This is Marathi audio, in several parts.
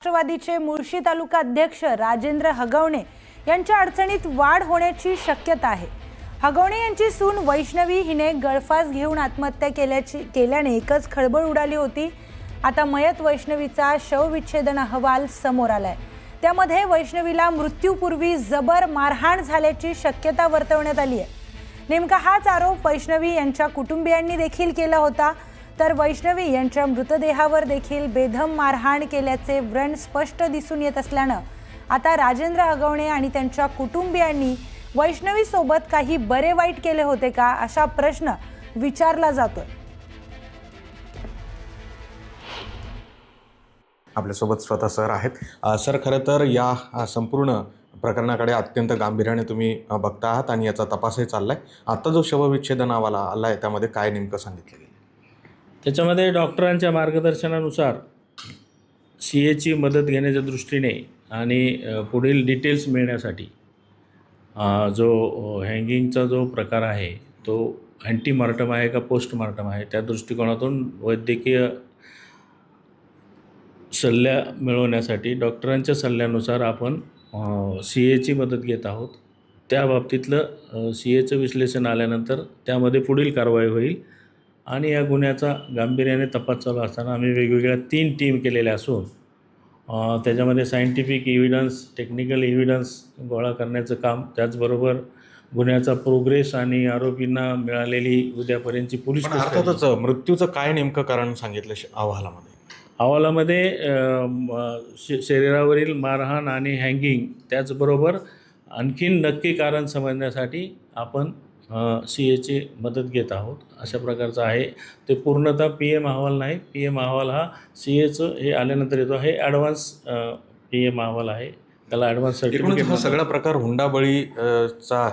राष्ट्रवादीचे मुळशी तालुका अध्यक्ष राजेंद्र हगवणे यांच्या अडचणीत वाढ होण्याची शक्यता आहे। हगवणे यांची सून वैष्णवी हिने गळफास घेऊन आत्महत्या केल्याने एकच खळबळ उडाली होती। आता मयत वैष्णवीचा शवविच्छेदन अहवाल समोर आलाय। त्यामध्ये वैष्णवीला मृत्यूपूर्वी जबर मारहाण झाल्याची शक्यता वर्तवण्यात आली आहे। नेमका हाच आरोप वैष्णवी यांच्या कुटुंबियांनी देखील केला होता। तर वैष्णवी यांच्या मृतदेहावर देखील बेदम मारहाण केल्याचे व्रण स्पष्ट दिसून येत असल्याने आता राजेंद्र हगवणे आणि त्यांच्या कुटुंबियांनी वैष्णवी सोबत काही बरे वाईट केले होते का असा प्रश्न विचारला जातोय। आपल्यासोबत स्वतः सर आहेत। सर, खरं तर या संपूर्ण प्रकरणाकडे अत्यंत गांभीर्याने तुम्ही बघता आहात आणि याचा तपासही चाललाय। आता जो शवविच्छेदन अहवाल आलाय त्यामध्ये काय नेमकं सांगितलं गेलं? त्याच्यामध्ये डॉक्टरांच्या मार्गदर्शनानुसार CAची मदत घेण्याच्या दृष्टीने आणि पुढील डिटेल्स मिळण्यासाठी जो हँगिंगचा जो प्रकार आहे तो अँटीमॉर्टम आहे का पोस्टमॉर्टम आहे त्या दृष्टिकोनातून वैद्यकीय सल्ला मिळवण्यासाठी डॉक्टरांच्या सल्ल्यानुसार आपण CAची मदत घेत आहोत। त्या बाबतीतलं CAचं विश्लेषण आल्यानंतर त्यामध्ये पुढील कारवाई होईल आणि या गुन्ह्याचा गांभीर्याने तपास चालू असताना आम्ही वेगवेगळ्या 3 टीम केलेल्या असून त्याच्यामध्ये सायंटिफिक एव्हिडन्स, टेक्निकल एव्हिडन्स गोळा करण्याचं काम, त्याचबरोबर गुन्ह्याचा प्रोग्रेस आणि आरोपींना मिळालेली उद्यापर्यंतची पोलीस अर्थातच मृत्यूचं काय नेमकं कारण सांगितलं अहवालामध्ये शरीरावरील मारहाण आणि हँगिंग, त्याचबरोबर आणखीन नक्की कारण समजण्यासाठी आपण CAची मदत घेत आहोत अशा प्रकारचं आहे। ते पूर्णतः PM अहवाल नाही। PM अहवाल हा CAचं हे आल्यानंतर येतो। हे ॲडव्हान्स PM अहवाल आहे, त्याला ॲडव्हान्स सर्टिफिकेट। हा सगळा प्रकार हुंडाबळीचा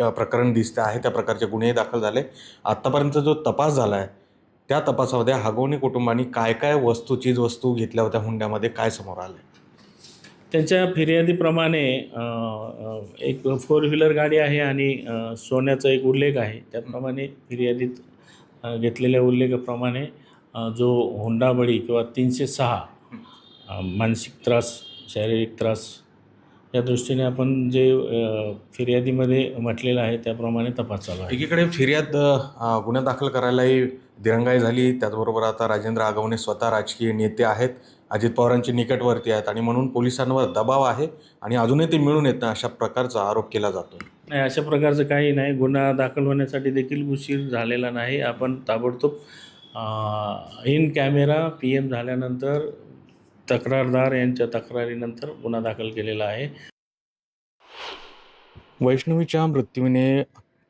प्रकरण दिसते आहे। त्या प्रकारचे गुन्हे दाखल झाले। आत्तापर्यंत जो तपास झाला आहे त्या तपासामध्ये हगवणे कुटुंबांनी काय काय चीजवस्तू घेतल्या होत्या हुंड्यामध्ये, काय समोर आलं? त्यांच्या फिर्यादीप्रमाणे एक 4 व्हीलर गाडी आहे आणि सोन्याचा एक उल्लेख आहे। त्याप्रमाणे फिर्यादीत घेतलेल्या उल्लेखाप्रमाणे जो हुंडाबळी किंवा 306 मानसिक त्रास, शारीरिक त्रास या दृष्टीने आपण जे फिर्यादीमध्ये म्हटलेलं आहे त्याप्रमाणे तपास चालू आहे। एकीकडे फिर्याद गुन्हा दाखल करायलाही दिरंगाई झाली, त्याचबरोबर आता राजेंद्र हगवणे स्वतः राजकीय नेते आहेत, अजित पवारांचे निकटवर्ती आहेत आणि म्हणून पोलिसांवर दबाव आहे आणि अजूनही ते मिळून येत नाही अशा प्रकारचा आरोप केला जातो। नाही, अशा प्रकारचं काही नाही। गुन्हा दाखल होण्यासाठी देखील उशीर झालेला नाही। आपण ताबडतोब इन कॅमेरा PM झाल्यानंतर तक्रारदार यांच्या तक्रारीनंतर गुन्हा दाखल केलेला आहे। वैष्णवीच्या मृत्यूने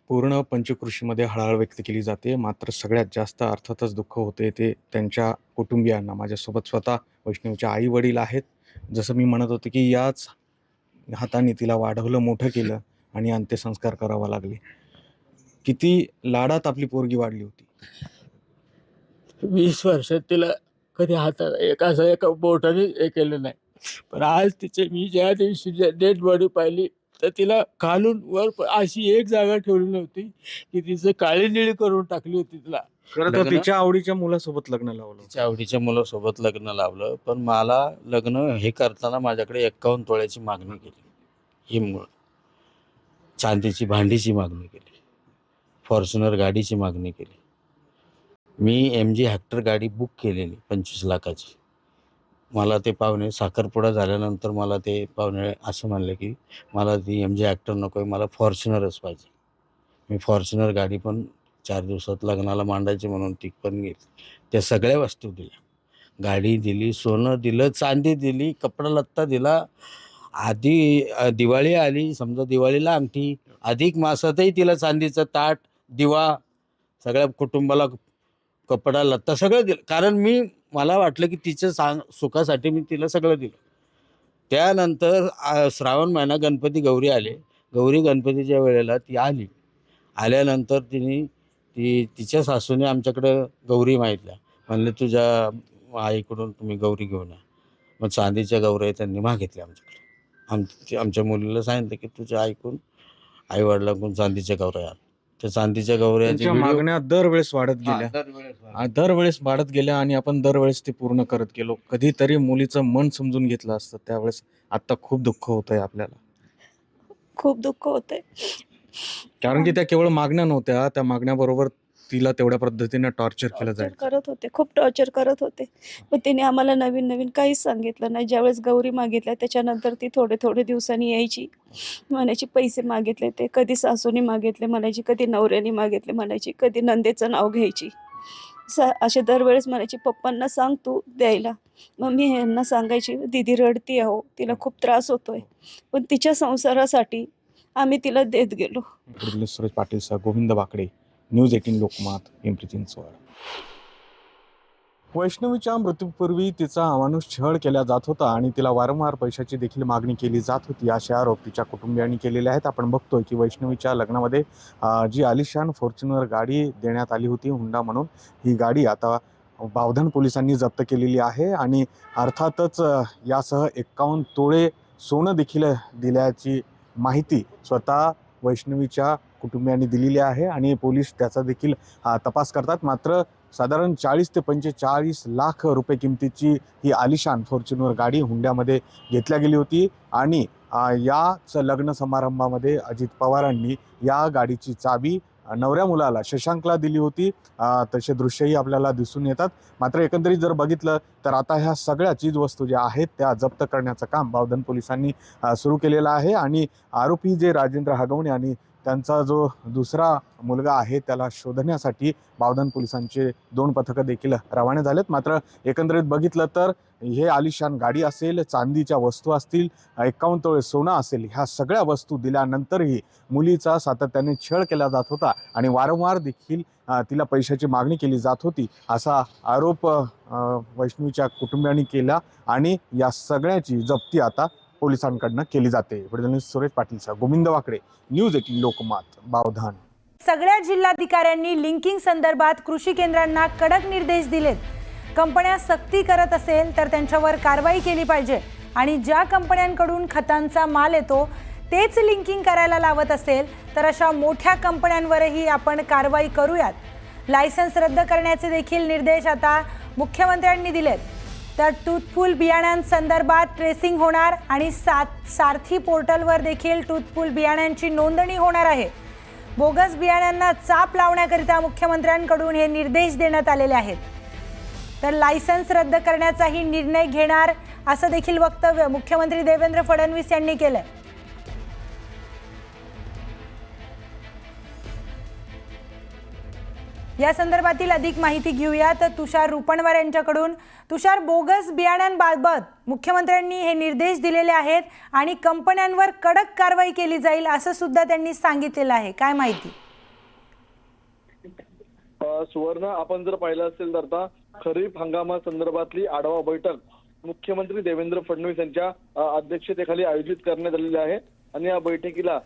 पूर्ण पंचकृषीमध्ये हळहळ व्यक्त केली जाते, मात्र सगळ्यात जास्त अर्थातच दुःख होते ते त्यांच्या कुटुंबियांना। माझ्यासोबत स्वतः वैष्णवीच्या आई वडील आहेत। जसं मी म्हणत होते की याच हाताने तिला वाढवलं, मोठं केलं आणि अंत्यसंस्कार करावा लागले। किती लाडात आपली पोरगी वाढली होती। 20 वर्षात तिला कधी हाताला एका बोटाने हे केलं नाही, पण आज मी ज्या दिवशी डेड बॉडी पाहिली तर तिला खालून वर अशी एक जागा ठेवली नव्हती की तिचं काळी निळी करून टाकली होती। तिला खरं तर तिच्या आवडीच्या मुलासोबत लग्न लावलं, तिच्या आवडीच्या मुलासोबत लग्न लावलं, पण मला लग्न हे करताना माझ्याकडे 51 तोळ्याची मागणी केली। ही मूळ चांदीची भांडीची मागणी केली, फॉर्च्युनर गाडीची मागणी केली। मी MG हेक्टर गाडी बुक केलेली 25 लाखाची। मला ते पाहुणे साखरपुडा झाल्यानंतर मला ते पाहुणे असं म्हणले की मला ती MG हेक्टर नको आहे, मला फॉर्च्युनरच पाहिजे। मी फॉर्च्युनर गाडी पण 4 दिवसात लग्नाला मांडायची म्हणून ती पण घेतली। त्या सगळ्या वस्तू दिल्या, गाडी दिली, सोनं दिलं, चांदी दिली, कपडा लत्ता दिला। आधी दिवाळी आली, समजा दिवाळीला अंगठी, अधिक मासातही तिला चांदीचं ताट, दिवा, सगळ्या कुटुंबाला कपडा लत्ता सगळं दिलं, कारण मला वाटलं की तिच्या सुखासाठी मी तिला सगळं दिलं। त्यानंतर श्रावण महिना, गणपती गौरी आले। गणपतीच्या वेळेला ती आली। आल्यानंतर तिच्या सासूने आमच्याकडं गौरी मागितल्या, म्हणले तुझ्या आईकडून तुम्ही गौरी घेऊन या। मग चांदीच्या गौऱ्या त्यांनी मागितल्या आमच्याकडे। आमच्या मुलीला सांगितलं की तुझ्या आईकडून, आईवडिलांकडून चांदीच्या गौऱ्या आण। त्या चांदीच्या गौऱ्याचे त्यांच्या व्हिडिओ मागण्या दरवेळेस वाढत गेल्या, दरवेळेस वाढत गेल्या आणि आपण दरवेळेस ते पूर्ण करत गेलो. कधीतरी मुलीचं मन समजून घेतलं असतं त्यावेळेस. आता खूप दुःख होतंय आपल्याला, खूप दुःख होतंय. कारण की त्या केवळ मागण्या नव्हत्या, त्या मागण्याबरोबर तिला तेवढ्या पद्धतीने टॉर्चर केलं टॉर्चर जायचं. करत होते, खूप टॉर्चर करत होते. पण तिने आम्हाला नवीन नवीन काहीच सांगितलं नाही. ज्यावेळेस गौरी मागितल्या त्याच्यानंतर ती थोडे थोडे दिवसांनी यायची, म्हणायची पैसे मागितले ते, कधी सासूने मागितले म्हणायची, कधी नवऱ्याने मागितले म्हणायची, कधी नंदेचं नाव घ्यायची. असे दरवेळेस म्हणायची पप्पांना सांग तू द्यायला. मग मी ह्यांना सांगायची दीदी रडती अहो, तिला खूप त्रास होतोय. पण तिच्या संसारासाठी आम्ही तिला देत गेलो. व्हिडिओ सुरेश पाटील सह गोविंद वाकडे, न्यूज 18 लोकमत, पिंपरी चिंचवड. वैष्णवीच्या मृत्यूपूर्वी तिचा अमानुष छळ केला जात होता आणि तिला वारंवार पैशाची देखील मागणी केली जात होती, असे आरोप तिच्या कुटुंबियांनी केलेले आहेत. आपण बघतोय की वैष्णवीच्या लग्नामध्ये जी आलिशान फॉर्च्युनर गाडी देण्यात आली होती हुंडा म्हणून, ही गाडी आता बावधन पोलिसांनी जप्त केलेली आहे आणि अर्थातच यासह 51 तोळे सोनं देखील दिल्याची माहिती स्वतः वैष्णवीच्या कुटुंबियांनी दिलेली आहे आणि पोलीस त्याचा देखील तपास करतात. मात्र साधारण 40 ते 45 लाख रुपये किमतीची ही आलिशान फॉर्च्युनर गाडी हुंड्यामध्ये घेतल्या गेली होती आणि याच लग्न समारंभामध्ये अजित पवारांनी या गाडीची चावी नवऱ्या मुलाला शशांकला दिली होती. तसे दृश्यही आपल्याला दिसून येतात. मात्र एकंदरीत जर बघितलं तर आता ह्या सगळ्या चीजवस्तू ज्या आहेत त्या जप्त करण्याचं काम बावधन पोलिसांनी सुरू केलेलं आहे आणि आरोपी जे राजेंद्र हगवणे आणि त्यांचा जो दुसरा मुलगा आहे त्याला शोधण्यासाठी बावधन पोलिसांचे 2 पथकं देखील रवाना झालेत. मात्र एकंदरीत बघितलं तर हे आलिशान गाडी असेल, चांदीच्या वस्तू असतील, 51 तोळे सोनं असेल, ह्या सगळ्या वस्तू दिल्यानंतरही मुलीचा सातत्याने छळ केला जात होता आणि वारंवार देखील तिला पैशाची मागणी केली जात होती, असा आरोप वैष्णवीच्या कुटुंबियांनी केला आणि या सगळ्याची जप्ती आता पोलिसांकडनं केली जाते. व्हिडिओ सुरेश पाटील सह गोविंद वाकडे, न्यूज 18 लोकमत, बावधन. सगळ्या जिल्हाधिकाऱ्यांनी लिंकिंग संदर्भात कृषी केंद्रांना कडक निर्देश दिलेत. कंपन्या सक्ती करत असेल तर त्यांच्यावर कारवाई केली पाहिजे आणि ज्या कंपन्यांकडून खतांचा माल येतो तेच लिंकिंग करायला लावत असेल तर अशा मोठ्या कंपन्यांवरही आपण कारवाई करूयात. लायसन्स रद्द करण्याचे देखील निर्देश आता मुख्यमंत्र्यांनी दिलेत. तर टूथफुल बियाण्यांसंदर्भात ट्रेसिंग होणार आणि सारथी पोर्टलवर देखील टूथफुल बियाण्यांची नोंदणी होणार आहे. बोगस बियाण्यांना चाप लावण्याकरिता मुख्यमंत्र्यांकडून हे निर्देश देण्यात आलेले आहेत. तर लायसन्स रद्द करण्याचाही निर्णय घेणार असं देखील वक्तव्य मुख्यमंत्री देवेंद्र फडणवीस यांनी केलंय. या संदर्भातील अधिक माहिती घेऊयात तुषार रुपणवार यांच्याकडून. तुषार, बोगस बियाण्यांबाबत मुख्यमंत्र्यांनी हे निर्देश दिलेले आहेत आणि कंपन्यांवर कडक कारवाई केली जाईल असं सुद्धा त्यांनी सांगितलेलं आहे, काय माहिती? सुवर्ण, आपण जर पाहिलं असेल तर आता खरीप हंगामासंदर्भातली आढावा बैठक मुख्यमंत्री देवेंद्र फडणवीस यांच्या अध्यक्षतेखाली आयोजित करण्यात आलेली आहे आणि या बैठकीला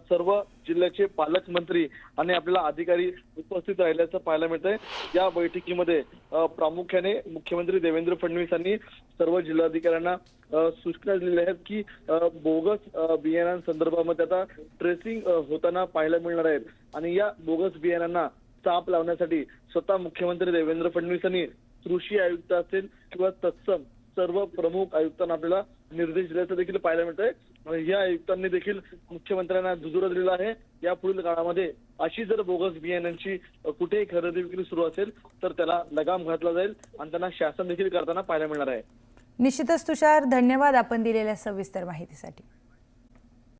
सर्व जिल्ह्याचे पालकमंत्री आणि आपल्याला अधिकारी उपस्थित राहिल्याचं पाहायला मिळतंय. या बैठकीमध्ये प्रामुख्याने मुख्यमंत्री देवेंद्र फडणवीस यांनी सर्व जिल्हाधिकाऱ्यांना सूचना दिलेल्या आहेत की बोगस बियाण्यांसंदर्भामध्ये आता ट्रेसिंग होताना पाहायला मिळणार आहेत आणि या बोगस बियाण्यांना चाप लावण्यासाठी स्वतः मुख्यमंत्री देवेंद्र फडणवीस यांनी कृषी आयुक्त असेल किंवा तत्सम सर्व प्रमुख आयुक्तांना आपल्याला निर्देश दिल्याचं देखील पाहायला मिळतंय. या आयुक्तांनी देखील मुख्यमंत्र्यांना दुजोरा दिलेला आहे. यापुढील काळामध्ये अशी जर बोगस बियाण्यांची कुठेही खरेदी विक्री सुरू असेल तर त्याला लगाम घातला जाईल आणि त्यांना शासन देखील करताना पाहायला मिळणार आहे. निश्चितच तुषार, धन्यवाद आपण दिलेल्या सविस्तर माहितीसाठी.